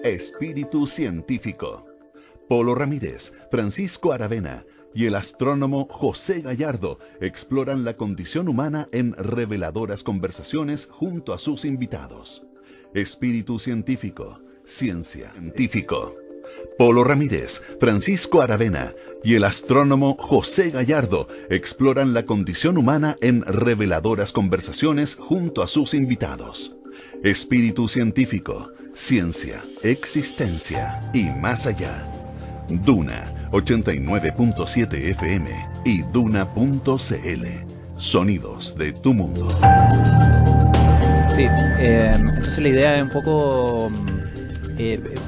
Espíritu Científico. Polo Ramírez, Francisco Aravena y el astrónomo José Gallardo exploran la condición humana en reveladoras conversaciones junto a sus invitados. Espíritu Científico, Ciencia Científico. Polo Ramírez, Francisco Aravena y el astrónomo José Gallardo exploran la condición humana en reveladoras conversaciones junto a sus invitados. Espíritu Científico, Ciencia, Existencia y más allá. Duna 89.7 FM y Duna.cl. Sonidos de tu mundo. Sí, entonces la idea es un poco...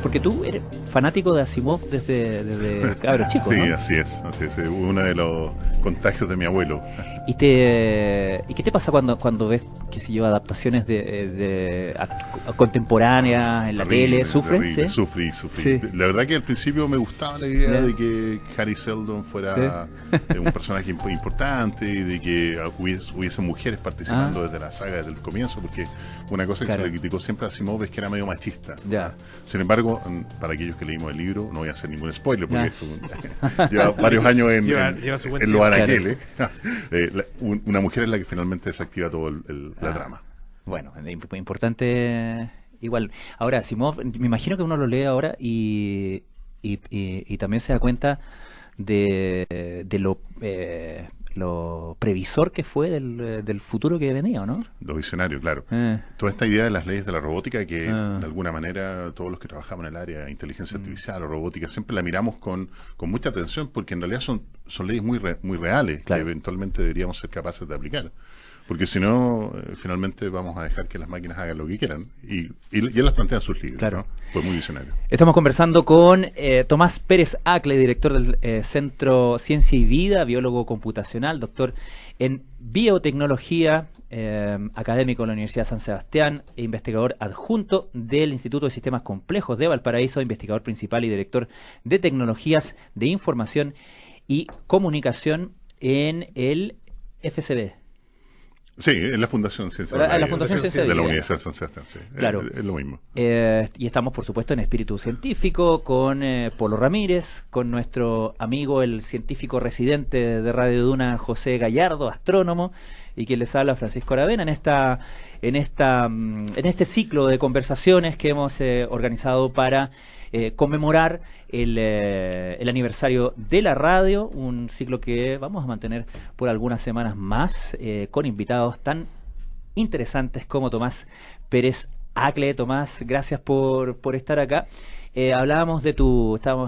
porque tú eres fanático de Asimov desde cabro chico, sí, ¿no? así es. Uno de los contagios de mi abuelo. ¿Y qué te pasa cuando ves, qué sé yo, adaptaciones contemporáneas en la tele? ¿Sufres? ¿Sí? Sufrí. Sí. La verdad que al principio me gustaba la idea de que Harry Seldon fuera un personaje importante y de que hubiese mujeres participando desde la saga, desde el comienzo, porque una cosa que se le criticó siempre a Asimov es que era medio machista. Ya. Sin embargo, para aquellos que leímos el libro, no voy a hacer ningún spoiler, porque esto lleva varios años en los anaqueles. Una mujer es la que finalmente desactiva todo la trama. Bueno, importante igual. Ahora, Asimov, me imagino que uno lo lee ahora y también se da cuenta de lo previsor que fue del futuro que venía, ¿no? Lo visionario, claro. Toda esta idea de las leyes de la robótica que de alguna manera todos los que trabajamos en el área de inteligencia artificial o robótica siempre la miramos con mucha atención, porque en realidad son leyes muy reales, claro, que eventualmente deberíamos ser capaces de aplicar. Porque si no, finalmente vamos a dejar que las máquinas hagan lo que quieran. Y él las plantea en sus libros, claro, ¿no? Fue muy visionario. Estamos conversando con Tomás Pérez Acle, director del Centro Ciencia y Vida, biólogo computacional, doctor en biotecnología, académico de la Universidad de San Sebastián e investigador adjunto del Instituto de Sistemas Complejos de Valparaíso, investigador principal y director de tecnologías de información y comunicación en el FCB. Sí, en la Fundación Ciencia de la Universidad de San Sebastián, sí. Claro. Es lo mismo. Y estamos, por supuesto, en Espíritu Científico con Polo Ramírez, con nuestro amigo, el científico residente de Radio Duna, José Gallardo, astrónomo, y quien les habla, Francisco Aravena, en este ciclo de conversaciones que hemos organizado para conmemorar el aniversario de la radio, un ciclo que vamos a mantener por algunas semanas más, con invitados tan interesantes como Tomás Pérez Acle. Tomás, gracias por estar acá. Estábamos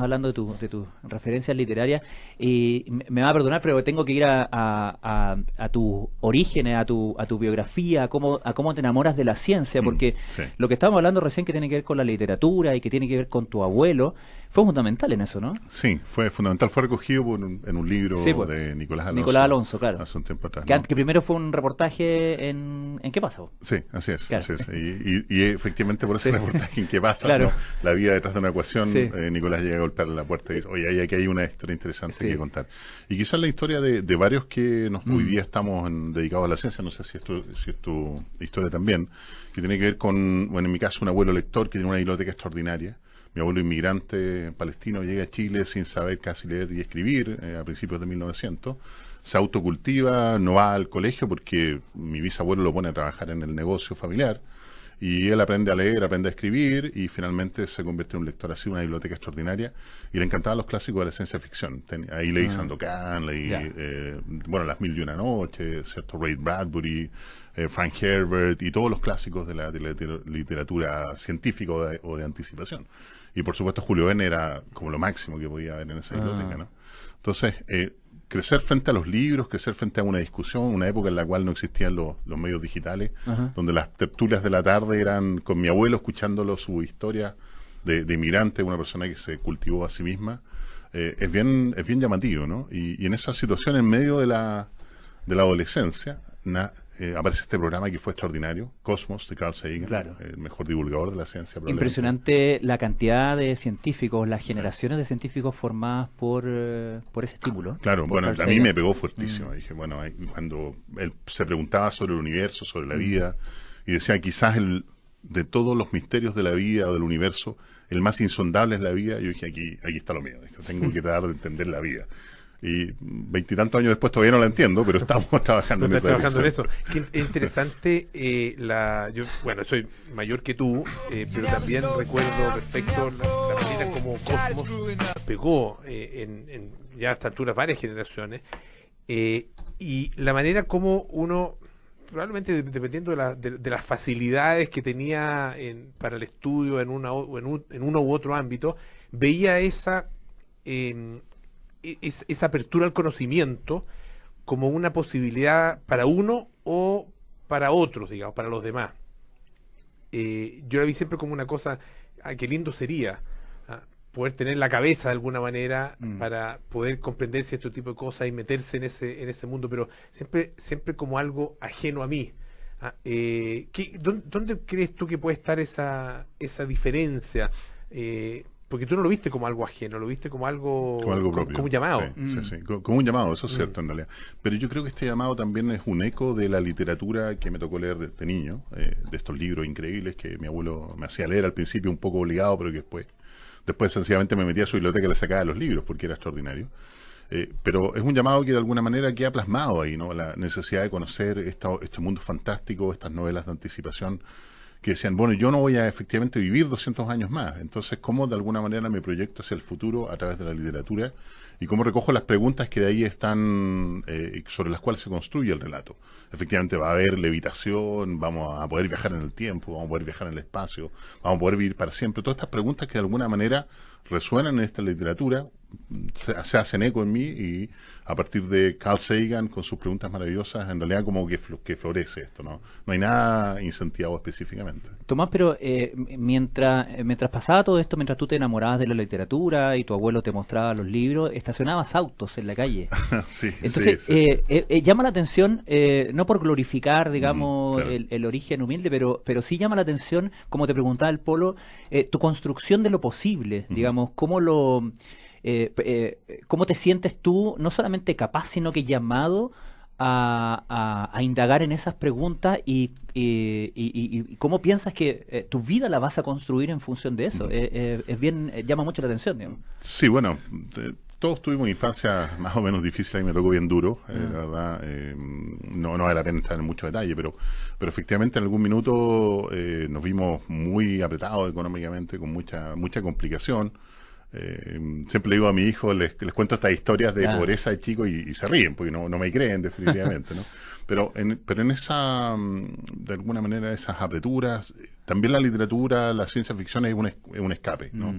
hablando de tu referencias literarias, y me va a perdonar, pero tengo que ir a tus orígenes, a tu biografía, a cómo te enamoras de la ciencia, porque lo que estábamos hablando recién, que tiene que ver con la literatura y que tiene que ver con tu abuelo, fue fundamental en eso, ¿no? Sí, fue fundamental. Fue recogido en un libro de Nicolás Alonso. Nicolás Alonso, claro. Hace un tiempo atrás. Que primero fue un reportaje en ¿Qué pasó? Sí, así es. Claro. Así es. Y efectivamente por ese reportaje en ¿Qué pasa? Claro. ¿No? La vida detrás de una ecuación, Nicolás llega a golpearle la puerta y dice, oye, aquí hay una historia interesante que contar. Y quizás la historia de varios que hoy día estamos dedicados a la ciencia, no sé si es tu historia también, que tiene que ver con, bueno, en mi caso, un abuelo lector que tiene una biblioteca extraordinaria. Mi abuelo inmigrante palestino llega a Chile sin saber casi leer y escribir a principios de 1900. Se autocultiva, no va al colegio porque mi bisabuelo lo pone a trabajar en el negocio familiar. Y él aprende a leer, aprende a escribir y finalmente se convierte en un lector así, una biblioteca extraordinaria. Y le encantaban los clásicos de la ciencia ficción. Ahí leí Sandokan, leí Las Mil y Una Noches, ¿cierto? Ray Bradbury, Frank Herbert y todos los clásicos de la literatura científica o de anticipación. Y por supuesto Julio Verne era como lo máximo que podía haber en esa biblioteca, ¿no? Entonces, crecer frente a los libros, crecer frente a una discusión, una época en la cual no existían los medios digitales, donde las tertulias de la tarde eran con mi abuelo escuchándolo su historia de inmigrante, una persona que se cultivó a sí misma, es bien llamativo, ¿no? Y en esa situación, en medio de la adolescencia, aparece este programa que fue extraordinario, Cosmos, de Carl Sagan, el mejor divulgador de la ciencia. Impresionante la cantidad de científicos, las generaciones de científicos formadas por ese estímulo. Claro, bueno, a mí me pegó fuertísimo. Dije, bueno, cuando él se preguntaba sobre el universo, sobre la vida, y decía, quizás de todos los misterios de la vida o del universo, el más insondable es la vida. Yo dije, aquí está lo mío. Dije, tengo que tratar de entender la vida. Y 20 y tantos años después todavía no la entiendo, pero estamos trabajando en eso. Qué interesante. Yo, bueno, soy mayor que tú, pero también recuerdo perfecto la manera como Cosmos pegó en ya a esta altura varias generaciones, y la manera como uno, probablemente dependiendo de las facilidades que tenía para el estudio en uno u otro ámbito, veía esa apertura al conocimiento como una posibilidad para uno o para otros, digamos, para los demás. Yo la vi siempre como una cosa, qué lindo sería poder tener la cabeza de alguna manera para poder comprender cierto tipo de cosas y meterse en ese mundo, pero siempre como algo ajeno a mí. ¿Dónde crees tú que puede estar esa diferencia? Porque tú no lo viste como algo ajeno, lo viste como algo propio, como un llamado. Sí, como un llamado, eso es cierto en realidad. Pero yo creo que este llamado también es un eco de la literatura que me tocó leer de niño, de estos libros increíbles que mi abuelo me hacía leer al principio un poco obligado, pero que después sencillamente me metía a su biblioteca y le sacaba los libros porque era extraordinario. Pero es un llamado que de alguna manera queda plasmado ahí, ¿no? La necesidad de conocer este mundo fantástico, estas novelas de anticipación, que decían, bueno, yo no voy a efectivamente vivir 200 años más, entonces cómo de alguna manera me proyecto hacia el futuro a través de la literatura y cómo recojo las preguntas que de ahí están, sobre las cuales se construye el relato. Efectivamente va a haber levitación, vamos a poder viajar en el tiempo, vamos a poder viajar en el espacio, vamos a poder vivir para siempre. Todas estas preguntas que de alguna manera resuenan en esta literatura, se hacen eco en mí, y a partir de Carl Sagan con sus preguntas maravillosas, en realidad como que florece esto, ¿no? No hay nada incentivado específicamente. Tomás, pero mientras pasaba todo esto, mientras tú te enamorabas de la literatura y tu abuelo te mostraba los libros, estacionabas autos en la calle. Sí. Entonces, sí. Llama la atención, no por glorificar, digamos, claro. el origen humilde, pero sí llama la atención, como te preguntaba el Polo, tu construcción de lo posible, digamos, ¿cómo te sientes tú, no solamente capaz, sino que llamado a indagar en esas preguntas y cómo piensas que tu vida la vas a construir en función de eso? Llama mucho la atención, digamos. Sí, bueno, todos tuvimos infancia más o menos difícil, y me tocó bien duro, la verdad. No vale la pena entrar en mucho detalle, pero efectivamente en algún minuto nos vimos muy apretados económicamente, con mucha complicación. Siempre le digo a mi hijo, les cuento estas historias de pobreza de chico y se ríen, porque no me creen definitivamente, ¿no? Pero en esa, de alguna manera, esas apreturas, también la literatura, la ciencia ficción es un escape, ¿no?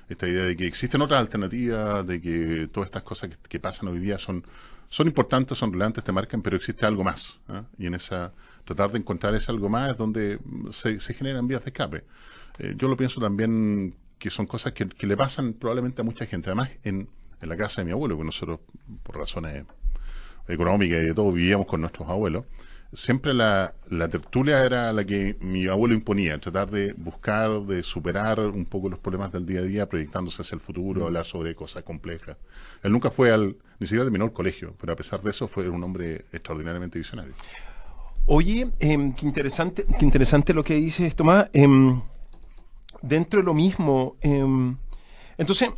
Esta idea de que existen otras alternativas, de que todas estas cosas que pasan hoy día son importantes, son relevantes, te marcan, pero existe algo más, ¿eh? Y en tratar de encontrar ese algo más es donde se generan vías de escape. Yo lo pienso también que son cosas que le pasan probablemente a mucha gente. Además, en la casa de mi abuelo, que nosotros, por razones económicas y de todo, vivíamos con nuestros abuelos, siempre la tertulia era la que mi abuelo imponía, tratar de buscar, de superar un poco los problemas del día a día, proyectándose hacia el futuro, hablar sobre cosas complejas. Él nunca fue ni siquiera terminó el colegio, pero a pesar de eso fue un hombre extraordinariamente visionario. Oye, qué interesante lo que dices, Tomás. Dentro de lo mismo, entonces,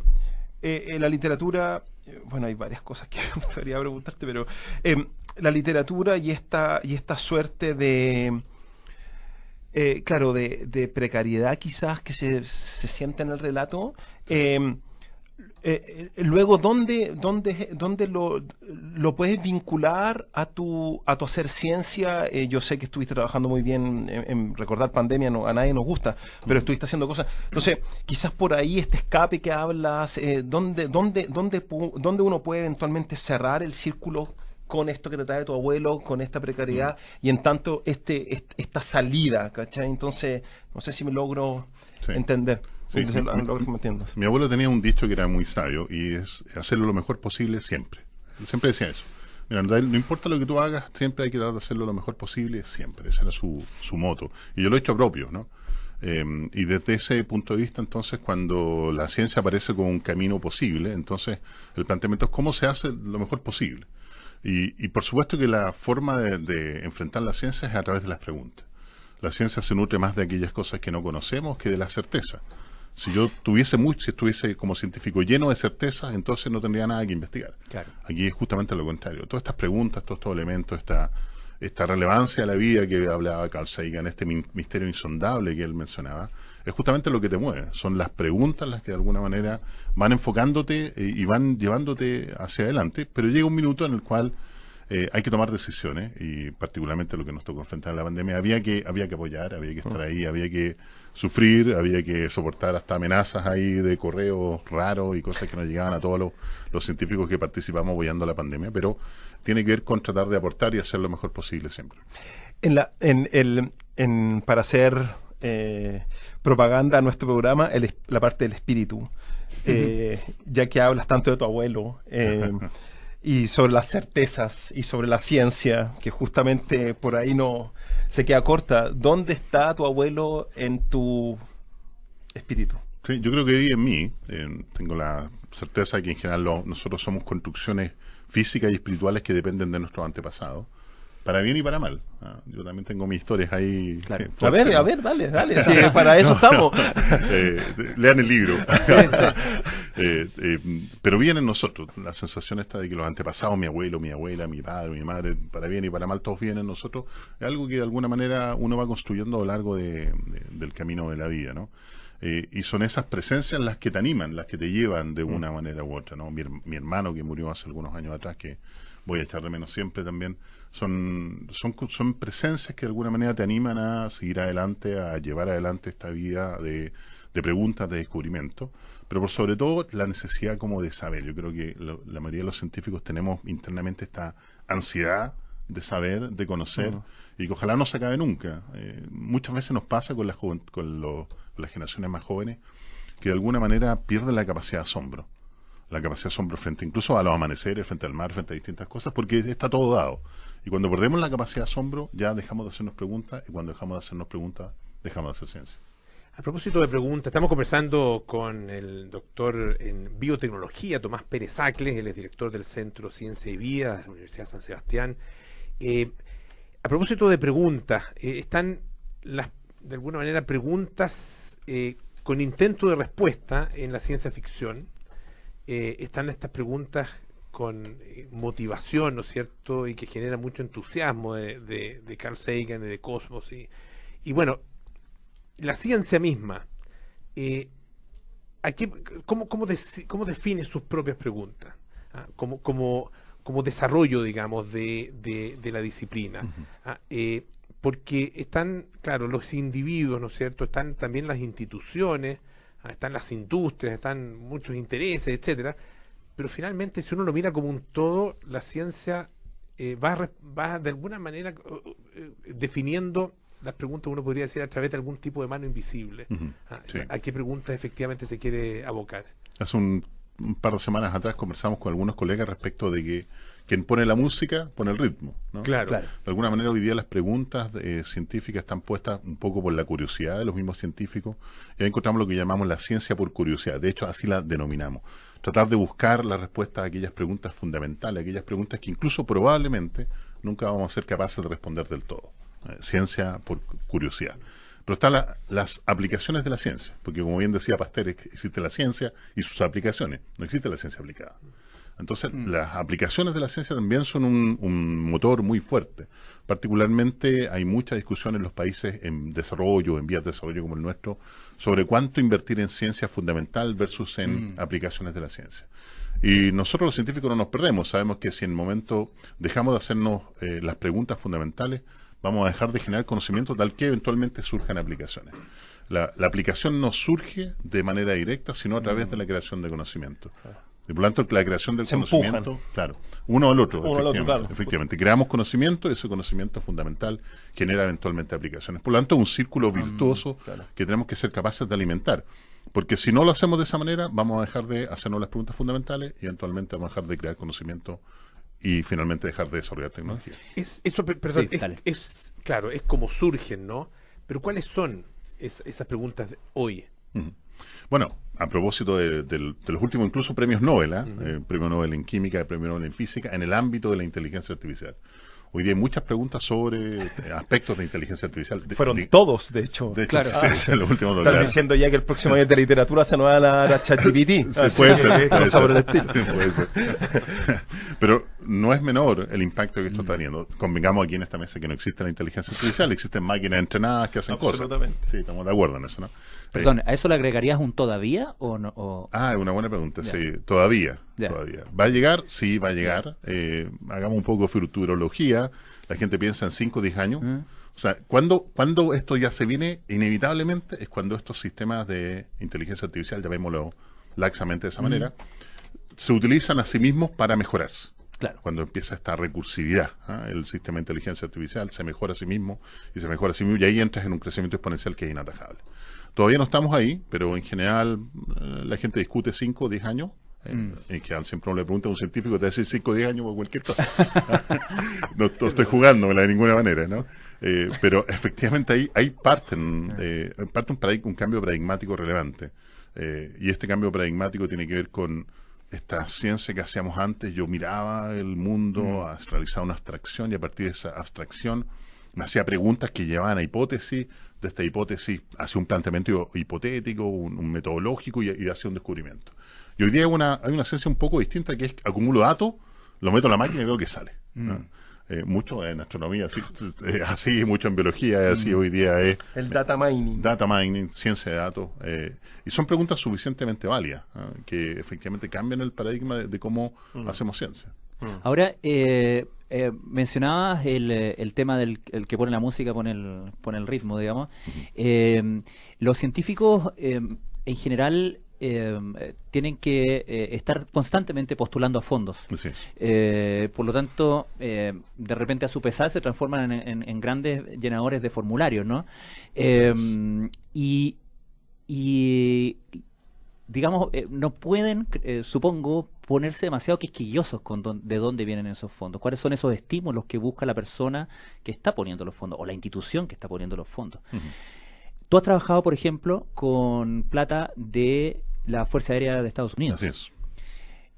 la literatura, bueno, hay varias cosas que me gustaría preguntarte, pero la literatura y esta suerte de, claro, de precariedad quizás que se siente en el relato, luego, ¿dónde lo puedes vincular a tu hacer ciencia? Yo sé que estuviste trabajando muy bien en recordar pandemia, a nadie nos gusta, pero estuviste haciendo cosas. Entonces, quizás por ahí este escape que hablas, ¿dónde uno puede eventualmente cerrar el círculo con esto que te trae tu abuelo, con esta precariedad, y en tanto esta salida, ¿cachai? Entonces, no sé si me logro entender. Sí, mi abuelo tenía un dicho que era muy sabio, y es hacerlo lo mejor posible siempre. Él siempre decía eso. Mira, no importa lo que tú hagas, siempre hay que tratar de hacerlo lo mejor posible siempre. Ese era su moto. Y yo lo he hecho propio, ¿no? Y desde ese punto de vista, entonces, cuando la ciencia aparece como un camino posible, entonces el planteamiento es cómo se hace lo mejor posible. Y por supuesto que la forma de enfrentar la ciencia es a través de las preguntas. La ciencia se nutre más de aquellas cosas que no conocemos que de la certeza. Si yo si estuviese como científico lleno de certezas, entonces no tendría nada que investigar. Claro. Aquí es justamente lo contrario. Todas estas preguntas, todos estos elementos, esta relevancia de la vida que hablaba Carl Sagan, este misterio insondable que él mencionaba, es justamente lo que te mueve. Son las preguntas las que de alguna manera van enfocándote y van llevándote hacia adelante, pero llega un minuto en el cual hay que tomar decisiones, y particularmente lo que nos tocó enfrentar en la pandemia, había que apoyar, había que estar ahí, había que sufrir, había que soportar hasta amenazas ahí de correos raros y cosas que nos llegaban a todos los científicos que participamos apoyando la pandemia, pero tiene que ver con tratar de aportar y hacer lo mejor posible siempre. Para hacer propaganda a nuestro programa, la parte del espíritu, ya que hablas tanto de tu abuelo, y sobre las certezas y sobre la ciencia, que justamente por ahí no se queda corta. ¿Dónde está tu abuelo en tu espíritu? Sí, yo creo que vive en mí. Tengo la certeza de que en general nosotros somos construcciones físicas y espirituales que dependen de nuestros antepasados, para bien y para mal. Yo también tengo mis historias ahí. Claro. A ver, dale. Sí, para eso estamos. Lean el libro. Pero viene en nosotros. La sensación esta de que los antepasados, mi abuelo, mi abuela, mi padre, mi madre, para bien y para mal, todos vienen en nosotros. Es algo que de alguna manera uno va construyendo a lo largo del camino de la vida, ¿no? Y son esas presencias las que te animan, las que te llevan de una manera u otra, ¿no? Mi hermano, que murió hace algunos años atrás, que voy a echar de menos siempre también, son presencias que de alguna manera te animan a seguir adelante, a llevar adelante esta vida de preguntas, de descubrimiento, pero por sobre todo la necesidad como de saber. Yo creo que la mayoría de los científicos tenemos internamente esta ansiedad de saber, de conocer, y que ojalá no se acabe nunca. Muchas veces nos pasa con las generaciones más jóvenes, que de alguna manera pierden la capacidad de asombro. La capacidad de asombro frente incluso a los amaneceres, frente al mar, frente a distintas cosas, porque está todo dado. Y cuando perdemos la capacidad de asombro, ya dejamos de hacernos preguntas, y cuando dejamos de hacernos preguntas, dejamos de hacer ciencia. A propósito de preguntas, estamos conversando con el doctor en biotecnología, Tomás Pérez Acles, él es director del Centro Ciencia y Vida de la Universidad de San Sebastián. A propósito de preguntas, están de alguna manera preguntas con intento de respuesta en la ciencia ficción. Están estas preguntas con motivación, ¿no es cierto?, y que generan mucho entusiasmo de Carl Sagan y de Cosmos. Y bueno, la ciencia misma, ¿cómo define sus propias preguntas? Como desarrollo, digamos, de la disciplina. Porque están, claro, los individuos, ¿no es cierto?, están también las instituciones, están las industrias, están muchos intereses, etcétera, pero finalmente, si uno lo mira como un todo, la ciencia va de alguna manera definiendo las preguntas, uno podría decir, a través de algún tipo de mano invisible. Sí. ¿A qué preguntas efectivamente se quiere abocar? Hace un par de semanas atrás conversamos con algunos colegas respecto de que quien pone la música pone el ritmo, ¿no? Claro. De alguna manera hoy día las preguntas científicas están puestas un poco por la curiosidad de los mismos científicos, y ahí encontramos lo que llamamos la ciencia por curiosidad. De hecho, así la denominamos. Tratar de buscar la respuesta a aquellas preguntas fundamentales, aquellas preguntas que incluso probablemente nunca vamos a ser capaces de responder del todo. Ciencia por curiosidad. Pero están las aplicaciones de la ciencia, porque como bien decía Pasteur, existe la ciencia y sus aplicaciones, no existe la ciencia aplicada. Entonces, las aplicaciones de la ciencia también son un motor muy fuerte. Particularmente hay mucha discusión en los países en desarrollo, en vías de desarrollo como el nuestro, sobre cuánto invertir en ciencia fundamental versus en aplicaciones de la ciencia. Y nosotros los científicos no nos perdemos. Sabemos que si en el momento dejamos de hacernos las preguntas fundamentales, vamos a dejar de generar conocimiento tal que eventualmente surjan aplicaciones. La aplicación no surge de manera directa, sino a través de la creación de conocimiento. Y por lo tanto, la creación del conocimiento, claro, uno al otro, efectivamente. Creamos conocimiento, y ese conocimiento fundamental genera eventualmente aplicaciones. Por lo tanto, es un círculo virtuoso que tenemos que ser capaces de alimentar. Porque si no lo hacemos de esa manera, vamos a dejar de hacernos las preguntas fundamentales y eventualmente vamos a dejar de crear conocimiento y finalmente dejar de desarrollar tecnología. Claro, es como surgen, ¿no? Pero ¿cuáles son esas preguntas de hoy? Bueno, a propósito de los últimos incluso premios Nobel, premio Nobel en química, premio Nobel en física, en el ámbito de la inteligencia artificial. Hoy día hay muchas preguntas sobre aspectos de inteligencia artificial. Fueron todos, de hecho. Claro. Sí, en los últimos Están diciendo ya que el próximo año de literatura se nos va a dar a ChatGPT. Puede ser. Puede ser. Pero no es menor el impacto que esto está teniendo. Convengamos aquí en esta mesa que no existe la inteligencia artificial, existen máquinas entrenadas que hacen cosas. Sí, estamos de acuerdo en eso, ¿no? Perdón, ¿a eso le agregarías un todavía o no? Es una buena pregunta, sí. Todavía. ¿Va a llegar? Sí, va a llegar. Hagamos un poco de futurología. La gente piensa en 5 o 10 años. O sea, cuando esto ya se viene, inevitablemente, es cuando estos sistemas de inteligencia artificial, llamémoslo laxamente de esa manera, se utilizan a sí mismos para mejorarse. Claro. Cuando empieza esta recursividad, el sistema de inteligencia artificial se mejora a sí mismo y se mejora a sí mismo, y ahí entras en un crecimiento exponencial que es inatajable. Todavía no estamos ahí, pero en general la gente discute 5 o 10 años. En que siempre uno le pregunta a un científico, te va a decir 5 o 10 años por cualquier cosa. No estoy jugando de ninguna manera, ¿no? Pero efectivamente ahí parte un cambio paradigmático relevante. Y este cambio paradigmático tiene que ver con esta ciencia que hacíamos antes. Yo miraba el mundo, realizaba una abstracción, y a partir de esa abstracción me hacía preguntas que llevaban a hipótesis. De esta hipótesis hacia un planteamiento hipotético, un metodológico, y hacia un descubrimiento. Y hoy día hay una ciencia un poco distinta, que es acumulo datos, lo meto en la máquina y veo que sale, ¿no? Mucho en astronomía, así, mucho en biología, así hoy día es... El data mining. Data mining, ciencia de datos. Y son preguntas suficientemente válidas, que efectivamente cambian el paradigma de cómo hacemos ciencia. Ahora, mencionabas el tema del el que pone la música, pone el ritmo, digamos. Los científicos, en general, tienen que estar constantemente postulando a fondos. Sí. Por lo tanto, de repente a su pesar se transforman en grandes llenadores de formularios, ¿no? Y digamos, no pueden, supongo, ponerse demasiado quisquillosos con de dónde vienen esos fondos. ¿Cuáles son esos estímulos que busca la persona que está poniendo los fondos o la institución que está poniendo los fondos? Tú has trabajado, por ejemplo, con plata de la Fuerza Aérea de Estados Unidos. Así es.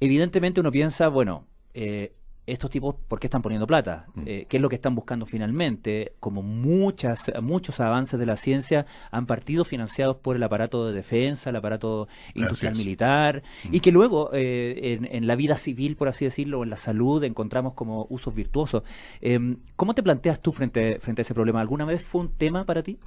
Evidentemente uno piensa, bueno, estos tipos, ¿por qué están poniendo plata? ¿Qué es lo que están buscando finalmente? Como muchos avances de la ciencia han partido financiados por el aparato de defensa, el aparato industrial militar, y que luego en la vida civil, por así decirlo, o en la salud, encontramos como usos virtuosos. ¿Cómo te planteas tú frente a ese problema? ¿Alguna vez fue un tema para ti?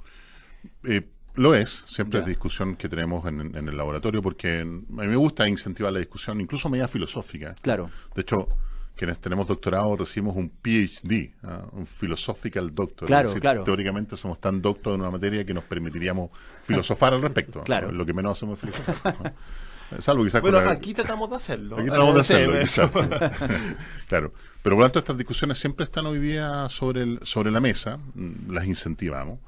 Lo es, siempre es discusión que tenemos en el laboratorio, porque a mí me gusta incentivar la discusión, incluso media filosófica. Claro. De hecho, quienes tenemos doctorado recibimos un PhD, un Philosophical Doctor. Claro, es decir, claro. Teóricamente somos tan doctos en una materia que nos permitiríamos filosofar al respecto. Claro. Lo que menos hacemos es filosofar, ¿no? Salvo quizás aquí tratamos de hacerlo. Aquí tratamos de hacerlo, quizás. Claro. Pero por lo tanto, estas discusiones siempre están hoy día sobre la mesa, las incentivamos.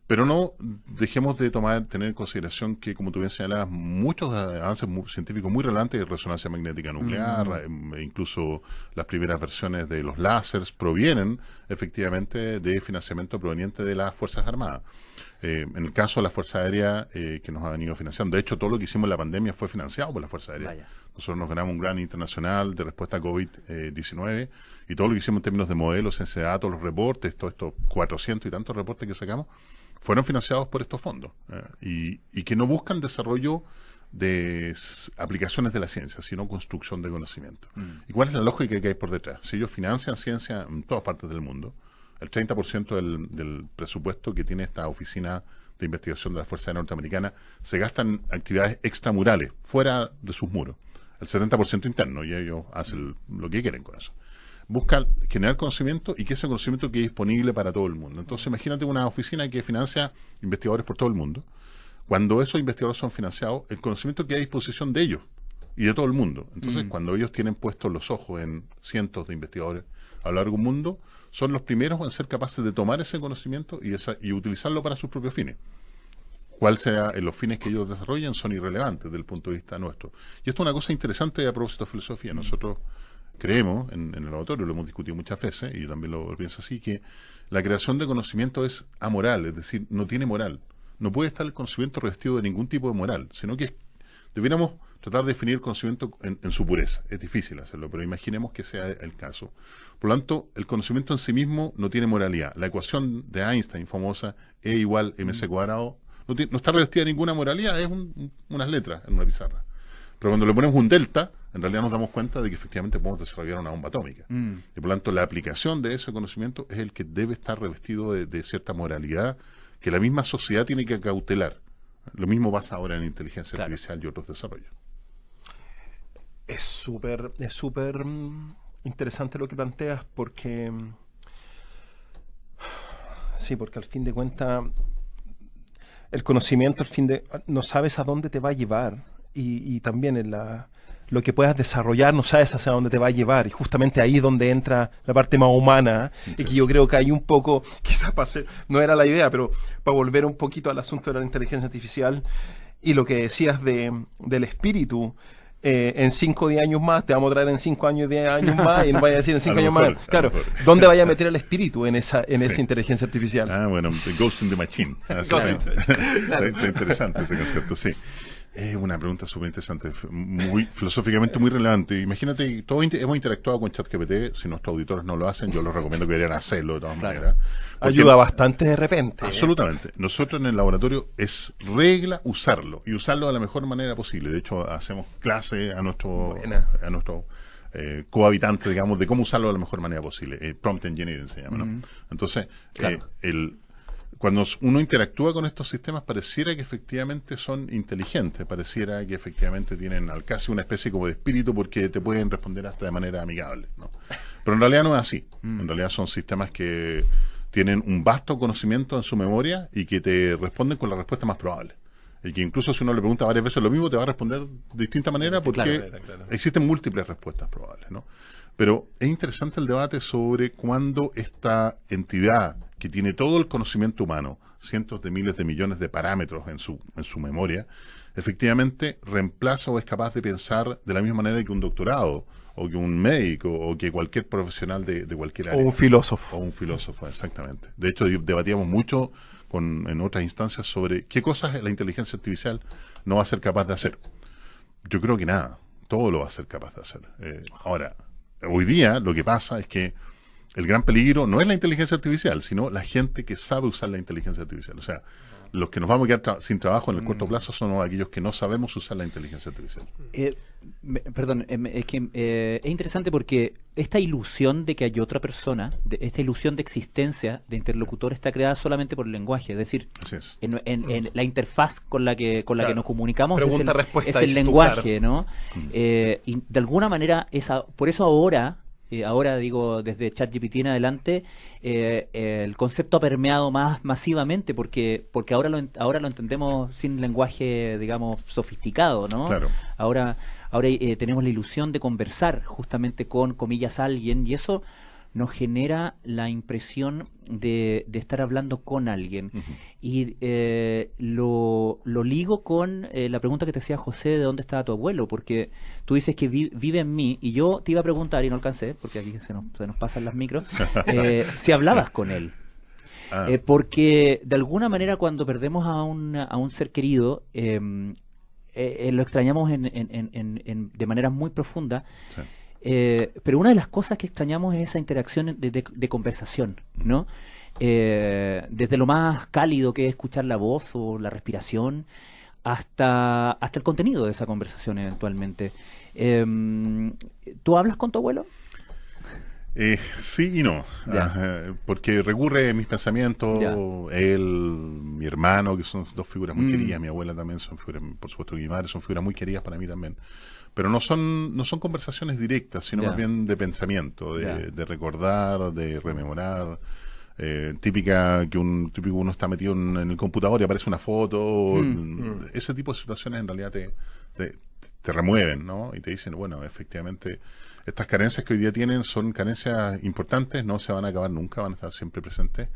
Pero no dejemos de tener en consideración que, como tú bien señalabas, muchos avances científicos muy relevantes de resonancia magnética nuclear, incluso las primeras versiones de los láseres, provienen efectivamente de financiamiento proveniente de las Fuerzas Armadas. En el caso de la Fuerza Aérea, que nos ha venido financiando, de hecho, todo lo que hicimos en la pandemia fue financiado por la Fuerza Aérea. Vaya. Nosotros nos ganamos un gran internacional de respuesta a COVID-19, y todo lo que hicimos en términos de modelos, ciencia de datos, los reportes, todos estos 400 y tantos reportes que sacamos, fueron financiados por estos fondos, y que no buscan desarrollo de aplicaciones de la ciencia, sino construcción de conocimiento. ¿Y cuál es la lógica que hay por detrás? Si ellos financian ciencia en todas partes del mundo, el 30% del presupuesto que tiene esta oficina de investigación de la Fuerza Aérea Norteamericana se gasta en actividades extramurales, fuera de sus muros. El 70% interno, y ellos hacen lo que quieren con eso. Buscan generar conocimiento, y que ese conocimiento quede disponible para todo el mundo. Entonces, imagínate una oficina que financia investigadores por todo el mundo. Cuando esos investigadores son financiados, el conocimiento queda a disposición de ellos y de todo el mundo. Entonces, cuando ellos tienen puestos los ojos en cientos de investigadores a lo largo del mundo, son los primeros en ser capaces de tomar ese conocimiento y utilizarlo para sus propios fines. Cuál sea los fines que ellos desarrollan son irrelevantes desde el punto de vista nuestro. Y esto es una cosa interesante a propósito de filosofía. Nosotros creemos, en el laboratorio lo hemos discutido muchas veces, y yo también lo pienso así, que la creación de conocimiento es amoral, es decir, no tiene moral. No puede estar el conocimiento revestido de ningún tipo de moral, sino que debiéramos tratar de definir el conocimiento en su pureza. Es difícil hacerlo, pero imaginemos que sea el caso. Por lo tanto, el conocimiento en sí mismo no tiene moralidad. La ecuación de Einstein famosa, E igual mc cuadrado, no está revestida de ninguna moralidad, es unas letras en una pizarra. Pero cuando le ponemos un delta, en realidad nos damos cuenta de que efectivamente podemos desarrollar una bomba atómica. Y por lo tanto, la aplicación de ese conocimiento es el que debe estar revestido de cierta moralidad que la misma sociedad tiene que cautelar. Lo mismo pasa ahora en inteligencia artificial y otros desarrollos. Es súper interesante lo que planteas, porque sí, porque al fin de cuentas el conocimiento no sabes a dónde te va a llevar, y también lo que puedas desarrollar no sabes hacia dónde te va a llevar, y justamente ahí es donde entra la parte más humana, y que yo creo que hay un poco, quizás no era la idea, pero para volver un poquito al asunto de la inteligencia artificial y lo que decías del espíritu. En 5 o 10 años más, te vamos a traer en 5 años, 10 años más, y nos vaya a decir en 5 años más. Claro, ¿dónde vaya a meter el espíritu en esa inteligencia artificial? Bueno, the Ghost in the Machine. Está interesante ese concepto, sí. Es una pregunta súper interesante, muy filosóficamente muy relevante. Imagínate, todos hemos interactuado con ChatGPT. Si nuestros auditores no lo hacen, yo les recomiendo que deberían hacerlo de todas maneras. Ayuda bastante de repente. Absolutamente. Nosotros en el laboratorio es regla usarlo, y usarlo de la mejor manera posible. De hecho, hacemos clase a nuestro cohabitante, digamos, de cómo usarlo de la mejor manera posible. Prompt Engineering se llama, ¿no? Entonces, claro. Cuando uno interactúa con estos sistemas, pareciera que efectivamente son inteligentes, pareciera que efectivamente tienen casi una especie como de espíritu, porque te pueden responder hasta de manera amigable, ¿no? Pero en realidad no es así. En realidad son sistemas que tienen un vasto conocimiento en su memoria y que te responden con la respuesta más probable. Y que incluso si uno le pregunta varias veces lo mismo, te va a responder de distinta manera, porque existen múltiples respuestas probables, ¿no? Pero es interesante el debate sobre cuándo esta entidad que tiene todo el conocimiento humano, cientos de miles de millones de parámetros en su memoria, efectivamente reemplaza o es capaz de pensar de la misma manera que un doctorado, o que un médico, o que cualquier profesional de cualquier área. O un filósofo. O un filósofo, exactamente. De hecho, debatíamos mucho en otras instancias sobre qué cosas la inteligencia artificial no va a ser capaz de hacer. Yo creo que nada, todo lo va a ser capaz de hacer. Ahora, hoy día lo que pasa es que el gran peligro no es la inteligencia artificial, sino la gente que sabe usar la inteligencia artificial. O sea, los que nos vamos a quedar sin trabajo en el corto plazo son aquellos que no sabemos usar la inteligencia artificial. Perdón, es que es interesante porque esta ilusión de que hay otra persona, esta ilusión de existencia de interlocutor, está creada solamente por el lenguaje. Es decir, en la interfaz con la que nos comunicamos es el lenguaje, ¿no? Y de alguna manera, por eso ahora digo, desde ChatGPT en adelante, el concepto ha permeado más masivamente, porque ahora lo entendemos sin lenguaje, digamos, sofisticado, ¿no? Claro. Ahora tenemos la ilusión de conversar justamente con, comillas, alguien, y eso nos genera la impresión de estar hablando con alguien. Y lo ligo con la pregunta que te hacía José, de dónde estaba tu abuelo, porque tú dices que vive en mí, y yo te iba a preguntar y no alcancé, porque aquí se nos pasan las micros, si hablabas con él. Porque de alguna manera cuando perdemos a un ser querido, lo extrañamos de manera muy profunda. Sí. Pero una de las cosas que extrañamos es esa interacción de conversación, ¿no? Desde lo más cálido que es escuchar la voz o la respiración, hasta el contenido de esa conversación eventualmente. ¿Tú hablas con tu abuelo? Sí y no, porque recurre a mis pensamientos. Él, mi hermano, que son dos figuras muy queridas, mi abuela también son figuras, por supuesto, mi madre, son figuras muy queridas para mí también. Pero no son conversaciones directas, sino más bien de pensamiento, de recordar, de rememorar. Típica que uno está metido en el computador y aparece una foto. Ese tipo de situaciones en realidad te remueven, ¿no? Y te dicen, bueno, efectivamente, estas carencias que hoy día tienen son carencias importantes, no se van a acabar nunca, van a estar siempre presentes.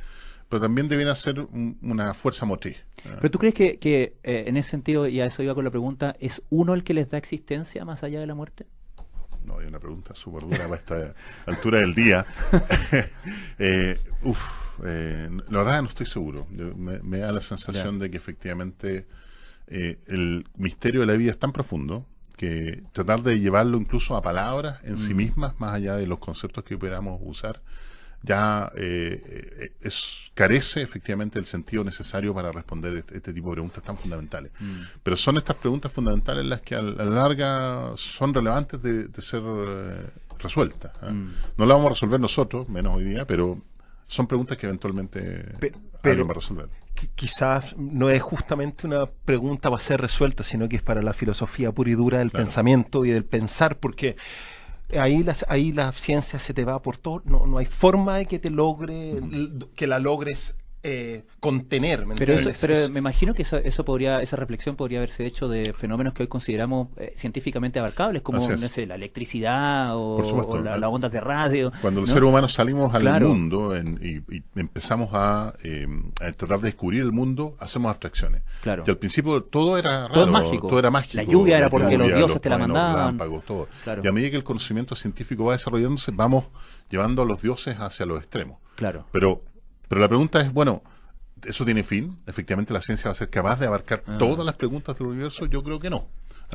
Pero también deben ser una fuerza motriz. ¿Pero tú crees que en ese sentido, y a eso iba con la pregunta, es uno el que les da existencia más allá de la muerte? No, hay una pregunta súper dura para esta altura del día. La verdad no estoy seguro. Me da la sensación de que efectivamente el misterio de la vida es tan profundo que tratar de llevarlo incluso a palabras en sí mismas, más allá de los conceptos que pudiéramos usar, ya carece efectivamente del sentido necesario para responder este tipo de preguntas tan fundamentales. Pero son estas preguntas fundamentales las que a la larga son relevantes de ser resueltas. No las vamos a resolver nosotros, menos hoy día, pero son preguntas que eventualmente alguien va a resolver. Quizás no es justamente una pregunta para ser resuelta, sino que es para la filosofía pura y dura del pensamiento y del pensar, porque ahí la ciencia se te va por todo, no hay forma de que te logre, que la logres contener. Pero me imagino que esa reflexión podría haberse hecho de fenómenos que hoy consideramos científicamente abarcables, como no sé, la electricidad o las ondas de radio. Cuando los seres humanos salimos al mundo y empezamos a tratar de descubrir el mundo, hacemos abstracciones. Claro. Y al principio todo era raro, todo mágico. Todo era mágico. La lluvia era porque los dioses te la mandaban. Lámpagos, todo. Claro. Y a medida que el conocimiento científico va desarrollándose, vamos llevando a los dioses hacia los extremos. Claro. Pero la pregunta es, bueno, ¿eso tiene fin? ¿Efectivamente la ciencia va a ser capaz de abarcar todas las preguntas del universo? Yo creo que no.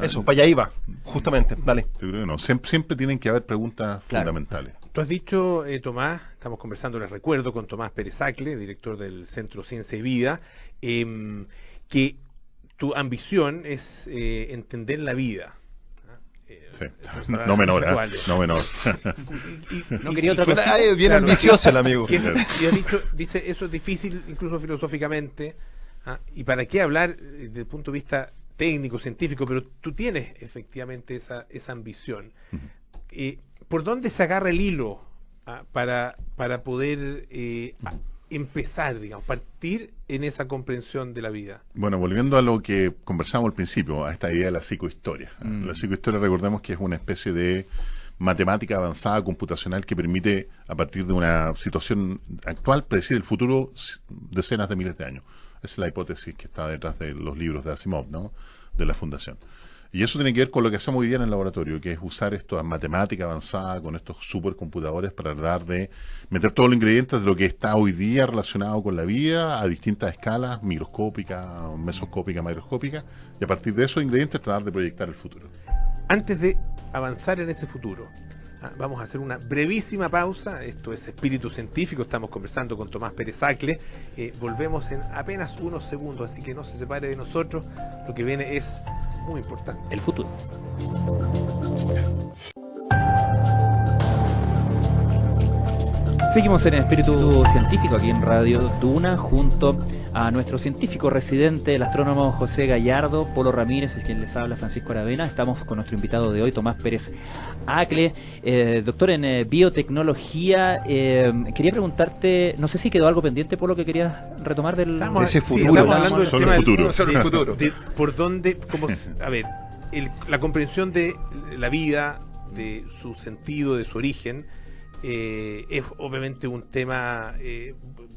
Eso, para allá iba, justamente, dale. Yo creo que no. Siempre tienen que haber preguntas fundamentales. Tú has dicho, Tomás, estamos conversando, les recuerdo, con Tomás Pérez Acle, director del Centro Ciencia y Vida, que tu ambición es entender la vida. Sí. No menor, no menor. No quería otra cosa. Bien ambicioso el amigo. Y has dicho, dice, eso es difícil incluso filosóficamente. ¿Y para qué hablar desde el punto de vista técnico, científico? Pero tú tienes efectivamente esa ambición. ¿Por dónde se agarra el hilo para poder empezar, digamos, partir en esa comprensión de la vida? Bueno, volviendo a lo que conversamos al principio, a esta idea de la psicohistoria. La psicohistoria, recordemos que es una especie de matemática avanzada computacional que permite, a partir de una situación actual, predecir el futuro decenas de miles de años. Esa es la hipótesis que está detrás de los libros de Asimov, ¿no? De la Fundación. Y eso tiene que ver con lo que hacemos hoy día en el laboratorio, que es usar esto matemática avanzada con estos supercomputadores para tratar de meter todos los ingredientes de lo que está hoy día relacionado con la vida a distintas escalas, microscópica, mesoscópica, macroscópica, y a partir de esos ingredientes tratar de proyectar el futuro. Antes de avanzar en ese futuro, vamos a hacer una brevísima pausa. Esto es Espíritu Científico, estamos conversando con Tomás Pérez Acle. Volvemos en apenas unos segundos, así que no se separe de nosotros. Lo que viene es muy importante. El futuro. Seguimos en Espíritu Científico aquí en Radio Duna junto a nuestro científico residente, el astrónomo José Gallardo. Polo Ramírez es quien les habla, Francisco Aravena. Estamos con nuestro invitado de hoy, Tomás Pérez Acle, doctor en biotecnología. Quería preguntarte, no sé si quedó algo pendiente, Polo, que querías retomar del ese futuro. Estamos hablando del Sobre tema el futuro. Sobre el futuro. por dónde, a ver, la comprensión de la vida, de su sentido, de su origen. Es obviamente un tema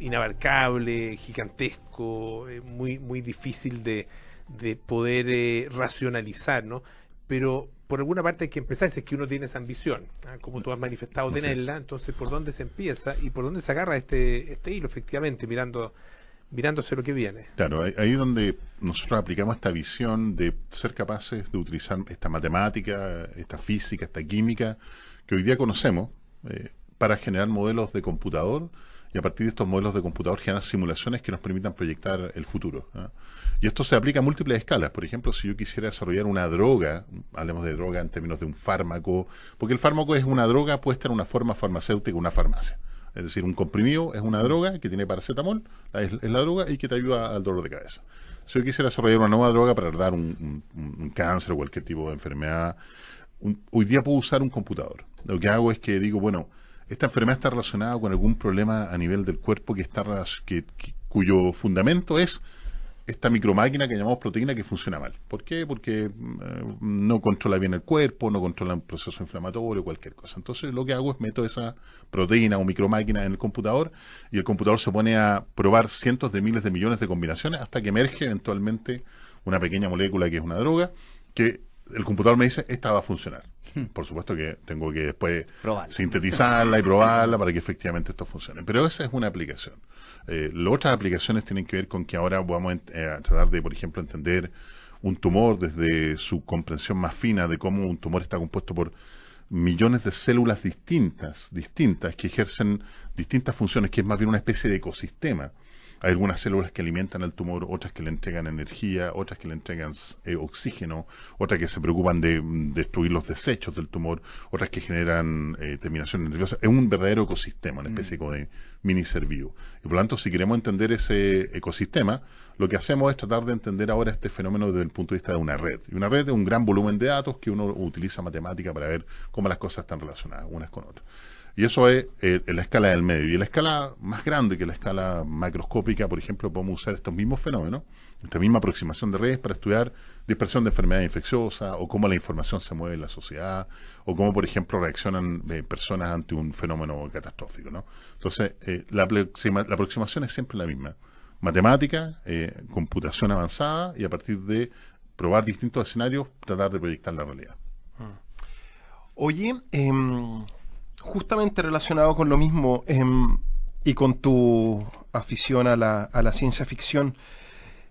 inabarcable, gigantesco, muy, muy difícil de poder racionalizar, ¿no? Pero por alguna parte hay que empezar, si es que uno tiene esa ambición, como tú has manifestado tenerla. Entonces, ¿por dónde se empieza y por dónde se agarra este hilo, efectivamente, mirándose lo que viene? Claro, ahí es donde nosotros aplicamos esta visión de ser capaces de utilizar esta matemática, esta física, esta química que hoy día conocemos, para generar modelos de computador, y a partir de estos modelos de computador generar simulaciones que nos permitan proyectar el futuro. Y esto se aplica a múltiples escalas. Por ejemplo, si yo quisiera desarrollar una droga, hablemos de droga en términos de un fármaco, porque el fármaco es una droga puesta en una forma farmacéutica, una farmacia. Es decir, un comprimido es una droga que tiene paracetamol, es la droga, y que te ayuda al dolor de cabeza. Si yo quisiera desarrollar una nueva droga para tratar un cáncer o cualquier tipo de enfermedad, hoy día puedo usar un computador. Lo que hago es que digo, bueno, esta enfermedad está relacionada con algún problema a nivel del cuerpo cuyo fundamento es esta micromáquina que llamamos proteína que funciona mal. ¿Por qué? Porque no controla bien el cuerpo, no controla un proceso inflamatorio, cualquier cosa. Entonces lo que hago es meto esa proteína o micromáquina en el computador, y el computador se pone a probar cientos de miles de millones de combinaciones hasta que emerge eventualmente una pequeña molécula que es una droga, que el computador me dice, esta va a funcionar. Por supuesto que tengo que después sintetizarla y probarla para que efectivamente esto funcione. Pero esa es una aplicación. Las otras aplicaciones tienen que ver con que ahora vamos a tratar de, por ejemplo, entender un tumor desde su comprensión más fina de cómo un tumor está compuesto por millones de células distintas que ejercen distintas funciones, que es más bien una especie de ecosistema. Hay algunas células que alimentan al tumor, otras que le entregan energía, otras que le entregan oxígeno, otras que se preocupan de destruir los desechos del tumor, otras que generan terminaciones nerviosas. Es un verdadero ecosistema, una especie como de mini ser vivo. Y por lo tanto, si queremos entender ese ecosistema, lo que hacemos es tratar de entender ahora este fenómeno desde el punto de vista de una red. Y una red es un gran volumen de datos que uno utiliza matemática para ver cómo las cosas están relacionadas unas con otras. Y eso es la escala del medio. Y en la escala más grande, que la escala macroscópica, por ejemplo, podemos usar estos mismos fenómenos, esta misma aproximación de redes para estudiar dispersión de enfermedades infecciosas, o cómo la información se mueve en la sociedad, o cómo, por ejemplo, reaccionan personas ante un fenómeno catastrófico, ¿no? Entonces, la aproximación es siempre la misma. Matemática, computación avanzada, y a partir de probar distintos escenarios, tratar de proyectar la realidad. Oye, justamente relacionado con lo mismo, y con tu afición a la ciencia ficción,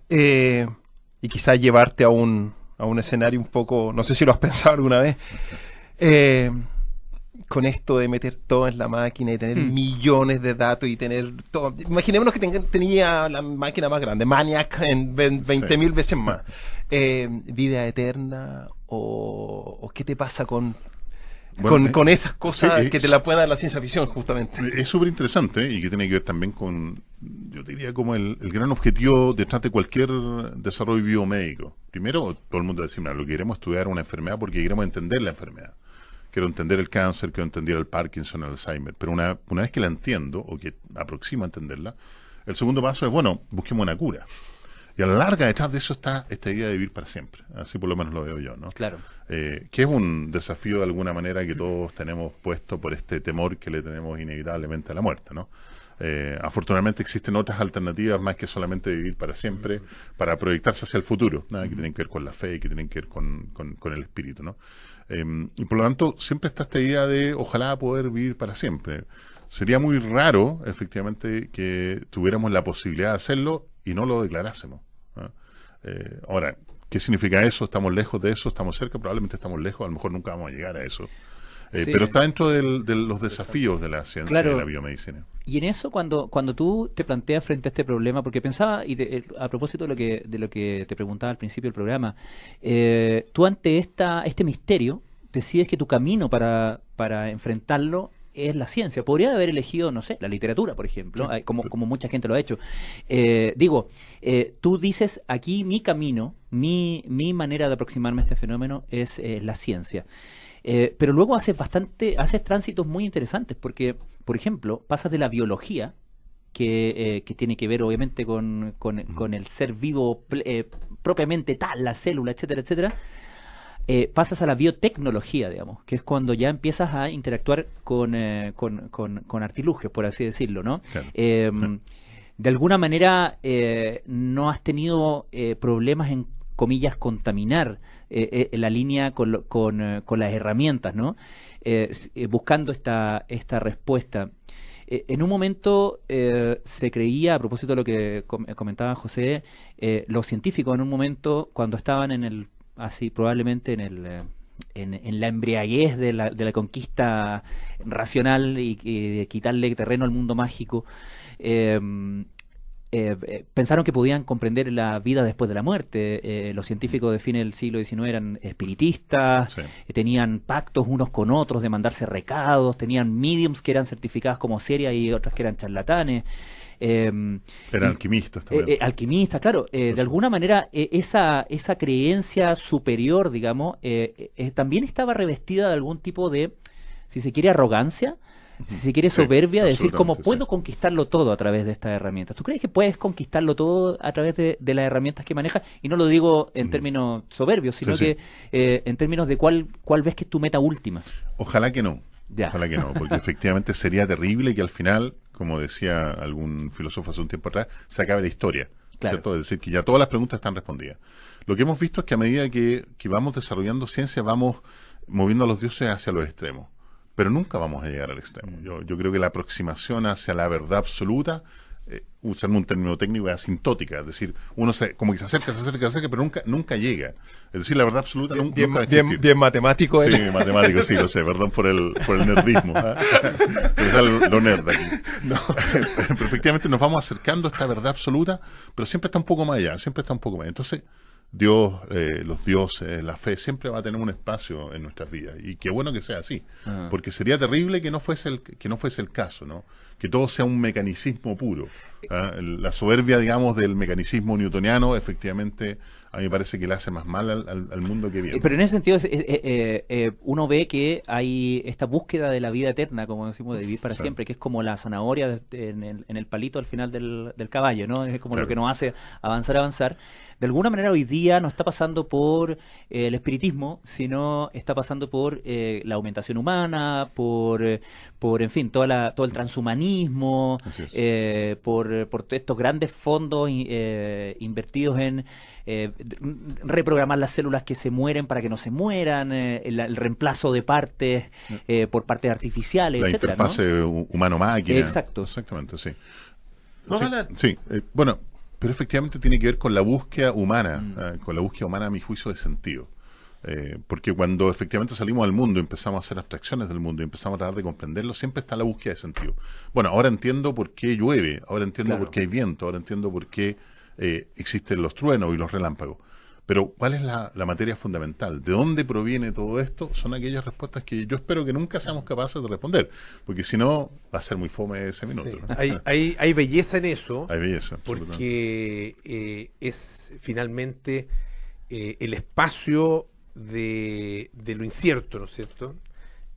y quizás llevarte a un escenario un poco, no sé si lo has pensado alguna vez, con esto de meter todo en la máquina y tener millones de datos y tener todo. Imaginémonos que tenía la máquina más grande, Maniac, en 20.000 veces más. Vida eterna, o ¿qué te pasa con esas cosas que te la puede dar la ciencia ficción, justamente? Es súper interesante, y que tiene que ver también con, yo diría, como el gran objetivo detrás de cualquier desarrollo biomédico. Primero, todo el mundo dice, lo que queremos estudiar una enfermedad porque queremos entender la enfermedad. Quiero entender el cáncer, quiero entender el Parkinson, el Alzheimer. Pero una vez que la entiendo, o que aproximo a entenderla, el segundo paso es, busquemos una cura. Y a la larga, detrás de eso está esta idea de vivir para siempre. Así por lo menos lo veo yo, ¿no? Claro. Que es un desafío de alguna manera que todos tenemos puesto por este temor que le tenemos inevitablemente a la muerte, ¿no? Afortunadamente existen otras alternativas más que solamente vivir para siempre, para proyectarse hacia el futuro, nada que tienen que ver con la fe, que tienen que ver con el espíritu, ¿no? Y por lo tanto, siempre está esta idea de ojalá poder vivir para siempre. Sería muy raro, efectivamente, que tuviéramos la posibilidad de hacerlo y no lo declarásemos, ¿no? Ahora, ¿qué significa eso? ¿Estamos lejos de eso? ¿Estamos cerca? Probablemente estamos lejos, a lo mejor nunca vamos a llegar a eso. Sí, pero está dentro de los desafíos de la ciencia, claro, y de la biomedicina. Y en eso, cuando tú te planteas frente a este problema, porque pensaba, a propósito de lo que te preguntaba al principio del programa, tú ante este misterio decides que tu camino para enfrentarlo es la ciencia. Podría haber elegido, no sé, la literatura, por ejemplo, sí, como mucha gente lo ha hecho. Tú dices, aquí mi camino, mi manera de aproximarme a este fenómeno es la ciencia. Pero luego haces tránsitos muy interesantes, porque, por ejemplo, pasas de la biología, que tiene que ver obviamente con el ser vivo propiamente tal, la célula, etcétera, etcétera. Pasas a la biotecnología, digamos, que es cuando ya empiezas a interactuar con artilugios, por así decirlo, ¿no? Claro. De alguna manera no has tenido problemas en comillas, contaminar la línea con las herramientas, ¿no? Buscando esta respuesta. En un momento se creía, a propósito de lo que comentaba José, los científicos en un momento, cuando estaban probablemente en la embriaguez de la conquista racional y de quitarle terreno al mundo mágico, pensaron que podían comprender la vida después de la muerte. Los científicos de fines del siglo XIX eran espiritistas, sí, tenían pactos unos con otros de mandarse recados, tenían mediums que eran certificadas como serias y otras que eran charlatanes. Eran alquimistas también. Alquimistas, claro. De alguna manera, esa creencia superior, digamos, también estaba revestida de algún tipo de, si se quiere, arrogancia, si se quiere, soberbia, de decir cómo puedo conquistarlo todo a través de estas herramientas. ¿Tú crees que puedes conquistarlo todo a través de las herramientas que manejas? Y no lo digo en términos soberbios, sino que en términos de cuál ves que es tu meta última. Ojalá que no. Ya. Ojalá que no, porque efectivamente sería terrible que al final, como decía algún filósofo hace un tiempo atrás, se acabe la historia, claro, ¿cierto? Es decir, que ya todas las preguntas están respondidas. Lo que hemos visto es que a medida que vamos desarrollando ciencia, vamos moviendo a los dioses hacia los extremos. Pero nunca vamos a llegar al extremo. Yo creo que la aproximación hacia la verdad absoluta usar un término técnico, es asintótica, es decir, uno como que se acerca, pero nunca llega. Es decir, la verdad absoluta nunca va a existir. Bien matemático. Sí, matemático, sí, lo sé, perdón por el nerdismo. Se me sale lo nerd aquí. No. Pero efectivamente nos vamos acercando a esta verdad absoluta, pero siempre está un poco más allá, Entonces, Dios, los dioses, la fe, siempre va a tener un espacio en nuestras vidas. Y qué bueno que sea así, porque sería terrible que no fuese el caso, ¿no? Que todo sea un mecanicismo puro. La soberbia, digamos, del mecanismo newtoniano, efectivamente, a mí me parece que le hace más mal al mundo que bien. Pero en ese sentido, uno ve que hay esta búsqueda de la vida eterna, como decimos, de vivir para siempre, que es como la zanahoria en el palito al final del caballo, ¿no? Es como lo que nos hace avanzar. De alguna manera hoy día no está pasando por el espiritismo, sino está pasando por la aumentación humana, por en fin, todo el transhumanismo, por estos grandes fondos invertidos en reprogramar las células que se mueren para que no se mueran, el reemplazo de partes por partes artificiales, la etcétera, interfase, ¿no? Humano-máquina. Exacto. Exactamente, sí. No, bueno, pero efectivamente tiene que ver con la búsqueda humana, a mi juicio, de sentido. Porque cuando efectivamente salimos al mundo, empezamos a hacer abstracciones del mundo y empezamos a tratar de comprenderlo, siempre está la búsqueda de sentido. Bueno, ahora entiendo por qué llueve, ahora entiendo por qué hay viento, ahora entiendo por qué existen los truenos y los relámpagos. Pero ¿cuál es la materia fundamental? ¿De dónde proviene todo esto? Son aquellas respuestas que yo espero que nunca seamos capaces de responder, porque si no, va a ser muy fome ese minuto. Sí. ¿No? Hay belleza en eso. Hay belleza, porque es finalmente el espacio de lo incierto, ¿no es cierto?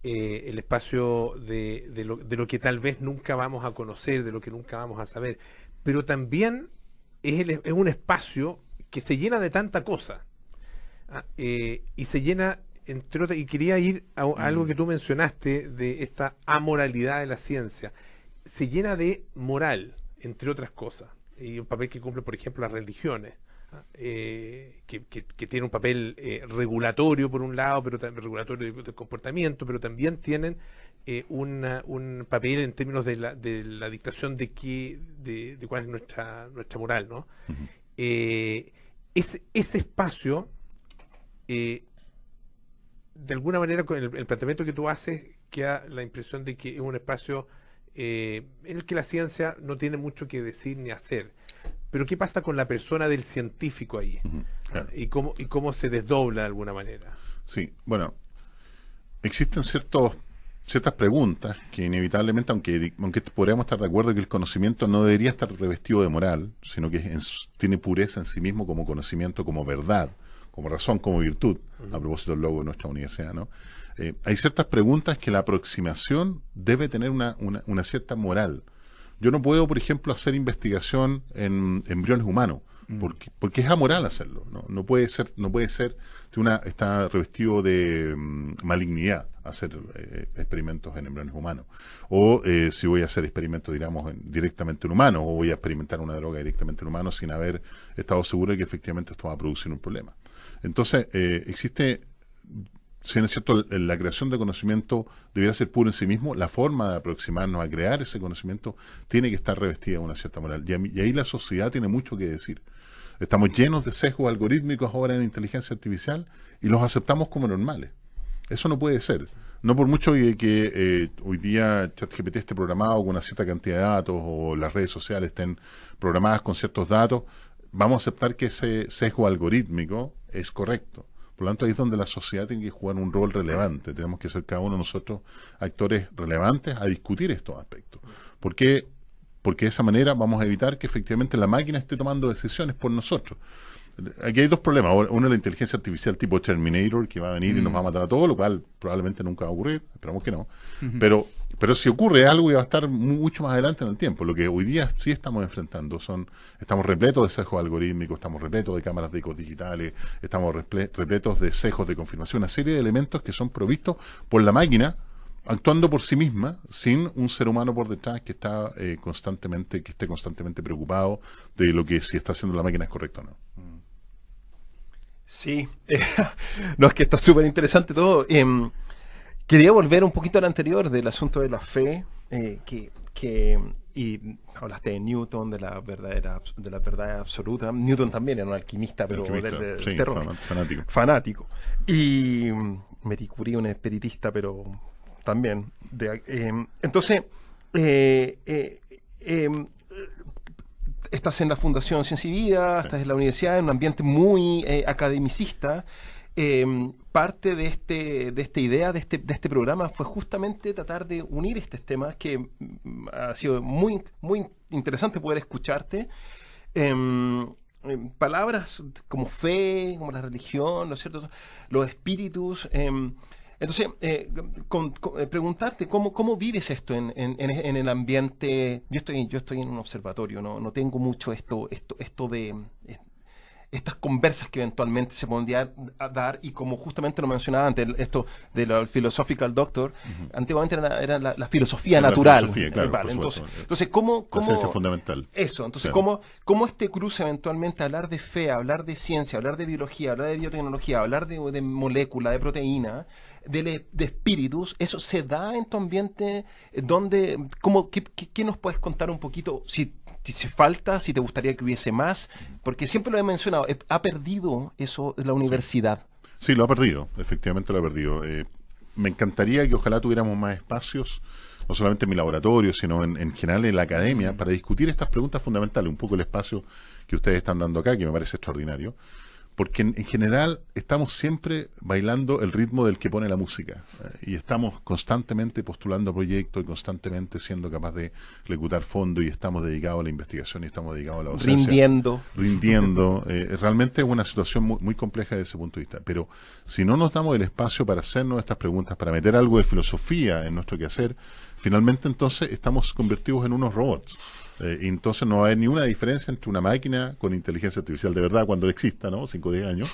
El espacio de lo que tal vez nunca vamos a conocer, de lo que nunca vamos a saber. Pero también es un espacio que se llena de tanta cosa, y se llena, entre otras, y quería ir a algo que tú mencionaste de esta amoralidad de la ciencia, se llena de moral, entre otras cosas, y un papel que cumple, por ejemplo, las religiones, que tiene un papel regulatorio por un lado, pero también regulatorio de comportamiento, pero también tienen un papel en términos de la dictación de cuál es nuestra moral, ¿no? Ese espacio, de alguna manera, con el planteamiento que tú haces, queda la impresión de que es un espacio en el que la ciencia no tiene mucho que decir ni hacer. Pero ¿qué pasa con la persona del científico ahí? Claro. ¿Y cómo se desdobla de alguna manera? Sí, bueno, existen ciertas preguntas que inevitablemente, aunque podríamos estar de acuerdo que el conocimiento no debería estar revestido de moral, sino que tiene pureza en sí mismo como conocimiento, como verdad, como razón, como virtud, a propósito del logo de nuestra universidad, ¿no? Hay ciertas preguntas que la aproximación debe tener una cierta moral. Yo no puedo, por ejemplo, hacer investigación en embriones humanos, porque es amoral hacerlo, ¿no? No puede ser está revestido de malignidad hacer experimentos en embriones humanos. O si voy a hacer experimentos, digamos, directamente en humanos, o voy a experimentar una droga directamente en humanos sin haber estado seguro de que efectivamente esto va a producir un problema. Entonces, si es cierto, la creación de conocimiento debería ser puro en sí mismo, la forma de aproximarnos a crear ese conocimiento tiene que estar revestida de una cierta moral. Y ahí la sociedad tiene mucho que decir. Estamos llenos de sesgos algorítmicos ahora en la inteligencia artificial y los aceptamos como normales. Eso no puede ser. No por mucho que hoy día ChatGPT esté programado con una cierta cantidad de datos o las redes sociales estén programadas con ciertos datos, vamos a aceptar que ese sesgo algorítmico es correcto. Por lo tanto, ahí es donde la sociedad tiene que jugar un rol relevante. Tenemos que ser cada uno de nosotros actores relevantes a discutir estos aspectos. ¿Por qué? Porque de esa manera vamos a evitar que efectivamente la máquina esté tomando decisiones por nosotros. Aquí hay dos problemas. Uno es la inteligencia artificial tipo Terminator, que va a venir y nos va a matar a todos, lo cual probablemente nunca va a ocurrir, esperamos que no. Pero si ocurre algo, va a estar mucho más adelante en el tiempo. Lo que hoy día sí estamos enfrentando estamos repletos de sesgos algorítmicos, estamos repletos de cámaras de ecos digitales, estamos repletos de sesgos de confirmación, una serie de elementos que son provistos por la máquina, actuando por sí misma, sin un ser humano por detrás que esté constantemente preocupado de lo que si está haciendo la máquina es correcto o no. Sí, no, es que está súper interesante todo. Quería volver un poquito al anterior del asunto de la fe, y hablaste de Newton, de la verdad absoluta. Newton también era un alquimista, pero del sí, terror. Fanático. Y Marie Curie, un espiritista, pero también. Entonces, estás en la Fundación Ciencia y Vida, estás en la universidad, en un ambiente muy academicista. Parte de esta idea, de este programa, fue justamente tratar de unir estos temas, que ha sido muy, muy interesante poder escucharte. Palabras como fe, como la religión, ¿no es cierto?, los espíritus. Entonces, preguntarte cómo vives esto en el ambiente. Yo estoy en un observatorio, no tengo mucho esto de estas conversas que eventualmente se podrían dar, y como justamente lo mencionaba antes, esto de lo Philosophical Doctor, antiguamente era la filosofía natural. Filosofía, claro, vale, entonces ¿cómo la ciencia fundamental. Eso, entonces, claro. ¿cómo este cruce eventualmente, hablar de fe, hablar de ciencia, hablar de biología, hablar de biotecnología, hablar de molécula, de proteína, de espíritus, eso se da en tu ambiente? ¿Qué nos puedes contar un poquito? Si falta, si te gustaría que hubiese más, porque siempre lo he mencionado, ha perdido eso la universidad. Sí, lo ha perdido, efectivamente lo ha perdido. Me encantaría que ojalá tuviéramos más espacios, no solamente en mi laboratorio, sino en general en la academia, para discutir estas preguntas fundamentales, un poco el espacio que ustedes están dando acá, que me parece extraordinario, porque en general estamos siempre bailando el ritmo del que pone la música, y estamos constantemente postulando proyectos y constantemente siendo capaz de ejecutar fondos, y estamos dedicados a la investigación y estamos dedicados a la docencia. Rindiendo. Realmente es una situación muy, muy compleja desde ese punto de vista, pero si no nos damos el espacio para hacernos estas preguntas, para meter algo de filosofía en nuestro quehacer, finalmente entonces estamos convertidos en unos robots. Y entonces no hay ni una diferencia entre una máquina con inteligencia artificial de verdad, cuando exista, ¿no? 5 o 10 años,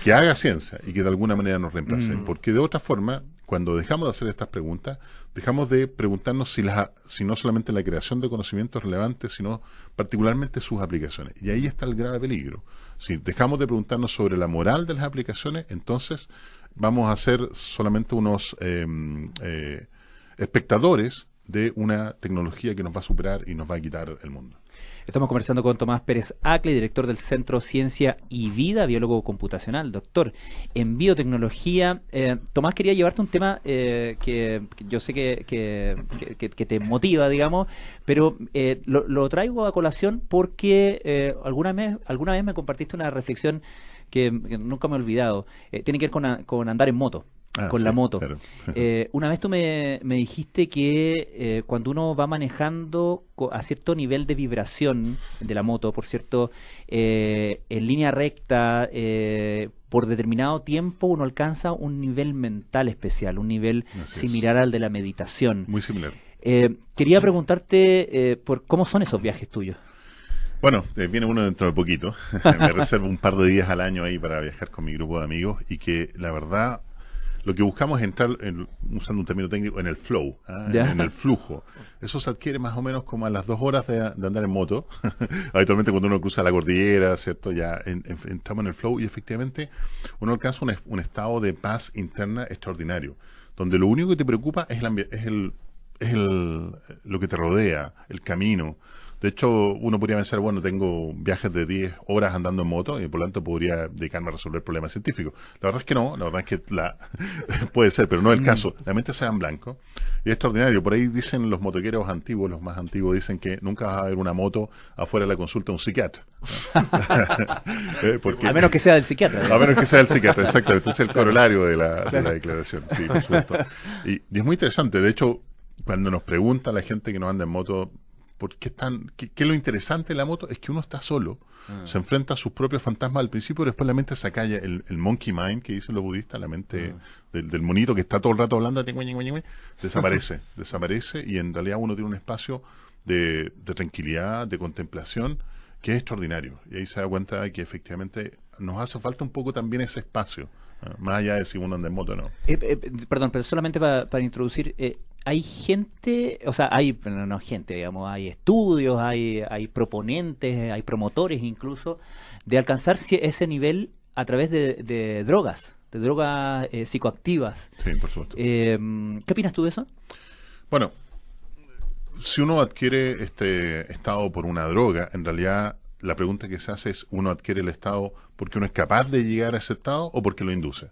que haga ciencia y que de alguna manera nos reemplace. Porque de otra forma, cuando dejamos de hacer estas preguntas, dejamos de preguntarnos si no solamente la creación de conocimiento es relevante, sino particularmente sus aplicaciones. Y ahí está el grave peligro. Si dejamos de preguntarnos sobre la moral de las aplicaciones, entonces vamos a ser solamente unos espectadores de una tecnología que nos va a superar y nos va a quitar el mundo. Estamos conversando con Tomás Pérez Acle, director del Centro Ciencia y Vida, biólogo computacional, doctor en biotecnología. Tomás, quería llevarte un tema que yo sé que te motiva, digamos, pero lo traigo a colación porque alguna vez me compartiste una reflexión que nunca me he olvidado. Tiene que ver con andar en moto. Con la moto. Claro. Una vez tú me dijiste que cuando uno va manejando a cierto nivel de vibración de la moto, por cierto, en línea recta, por determinado tiempo uno alcanza un nivel mental especial, un nivel similar al de la meditación. Muy similar. Quería preguntarte por cómo son esos viajes tuyos. Bueno, viene uno dentro de poquito. Me reservo un par de días al año ahí para viajar con mi grupo de amigos, y que la verdad lo que buscamos es entrar, usando un término técnico, en el flow, en el flujo. Eso se adquiere más o menos como a las 2 horas de andar en moto. Habitualmente cuando uno cruza la cordillera, ¿cierto? Ya entramos en el flow, y efectivamente uno alcanza un estado de paz interna extraordinario, donde lo único que te preocupa es lo que te rodea, el camino. De hecho, uno podría pensar, bueno, tengo viajes de 10 horas andando en moto y por lo tanto podría dedicarme a resolver problemas científicos. La verdad es que no, la verdad es que puede ser, pero no es el caso. La mente se da en blanco y es extraordinario. Por ahí dicen los motoqueros antiguos, los más antiguos, dicen que nunca vas a ver una moto afuera de la consulta de un psiquiatra. A menos que sea del psiquiatra. A menos que sea del psiquiatra, exactamente. Es el corolario de la declaración, sí, por supuesto. Y es muy interesante. De hecho, cuando nos pregunta la gente que nos anda en moto, ¿qué es lo interesante de la moto? Es que uno está solo, se enfrenta a sus propios fantasmas al principio, pero después la mente se acalla, el monkey mind que dicen los budistas, la mente del monito que está todo el rato hablando, desaparece, y en realidad uno tiene un espacio de tranquilidad, de contemplación, que es extraordinario. Y ahí se da cuenta de que efectivamente nos hace falta un poco también ese espacio, más allá de si uno anda en moto o no. Perdón, pero solamente para introducir, hay gente, o sea, no gente, digamos, hay estudios, hay proponentes, hay promotores incluso, de alcanzar ese nivel a través de drogas psicoactivas. Sí, por supuesto. ¿Qué opinas tú de eso? Bueno, si uno adquiere este estado por una droga, en realidad la pregunta que se hace es, ¿uno adquiere el estado porque uno es capaz de llegar a ese estado o porque lo induce?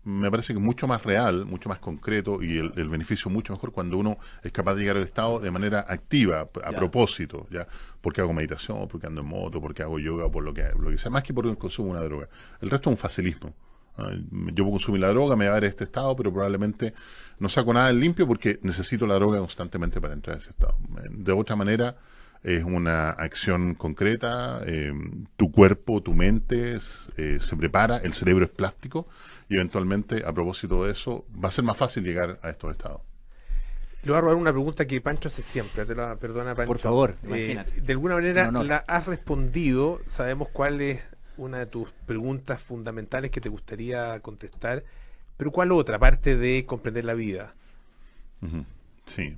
Me parece que es mucho más real, mucho más concreto y el beneficio mucho mejor cuando uno es capaz de llegar al estado de manera activa, a propósito, ¿ya? Porque hago meditación, porque ando en moto, porque hago yoga, por lo que sea, más que por el consumo de una droga. El resto es un facilismo. Yo puedo consumir la droga, me va a dar este estado, pero probablemente no saco nada en limpio porque necesito la droga constantemente para entrar a ese estado. De otra manera, es una acción concreta, tu cuerpo, tu mente se prepara, el cerebro es plástico y eventualmente, a propósito de eso, va a ser más fácil llegar a estos estados. Le voy a robar una pregunta que Pancho hace siempre, te la perdona, Pancho. Por favor, imagínate. De alguna manera la has respondido, sabemos cuál es una de tus preguntas fundamentales que te gustaría contestar, pero ¿cuál otra, aparte de comprender la vida? Sí.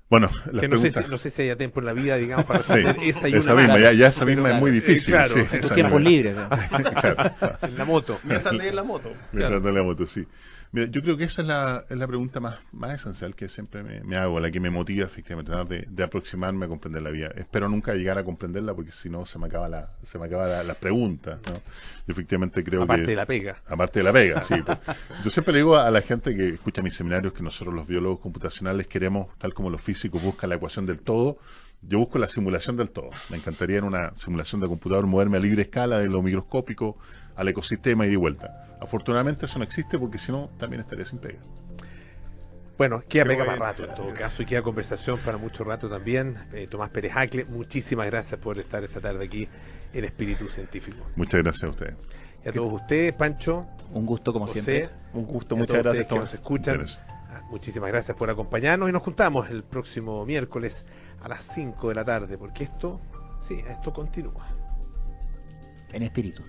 Bueno, que no sé si haya tiempo en la vida, digamos, para responder esa y esa una misma, más. ya esa misma es muy difícil. Claro, es tiempo libre. Claro. En la moto. Mientras lees la moto. Mientras lees la moto, sí. Mira, yo creo que esa es la pregunta más esencial que siempre me hago, la que me motiva efectivamente, tratar de aproximarme a comprender la vida. Espero nunca llegar a comprenderla porque si no se me acaba la pregunta, ¿no? Yo efectivamente creo aparte de la pega. Aparte de la pega, sí. Pues. Yo siempre le digo a la gente que escucha mis seminarios que nosotros los biólogos computacionales queremos, tal como los físicos buscan la ecuación del todo, yo busco la simulación del todo. Me encantaría en una simulación de computador moverme a libre escala de lo microscópico al ecosistema y de vuelta. Afortunadamente eso no existe porque si no también estaría sin pega. Bueno, queda pega para rato en todo caso y queda conversación para mucho rato también. Tomás Pérez Acle, muchísimas gracias por estar esta tarde aquí en Espíritu Científico. Muchas gracias a ustedes. Y a todos ustedes, Pancho. Un gusto como José, siempre. Un gusto, muchas gracias que nos escuchan. Muchísimas gracias por acompañarnos y nos juntamos el próximo miércoles a las 5 de la tarde, porque esto continúa. En espíritu.